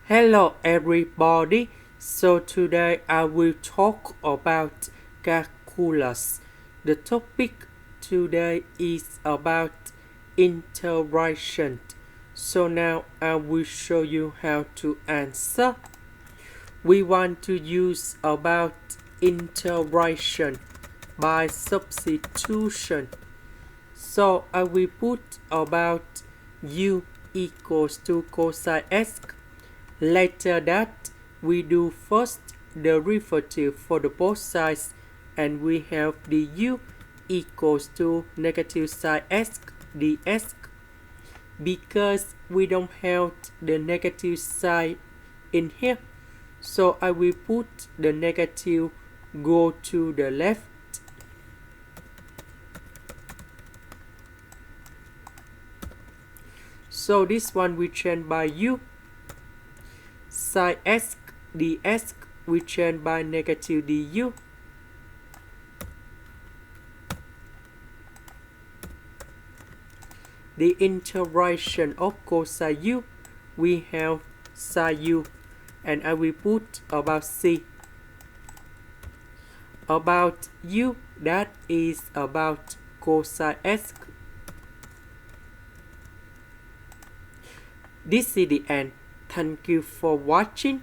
Hello everybody, so today I will talk about calculus. The topic today is about integration. So now I will show you how to answer. We want to use about integration by substitution. So I will put about u equals to cosine x. Later that, we do first derivative for the both sides, and we have du equals to negative sine x ds. Because we don't have the negative side in here, so I will put the negative go to the left. So this one we change by u. Sin x ds we change by negative du. The integration of cosine u, we have sin u, and I will put about c. About u, that is about cosine x. This is the end. Thank you for watching.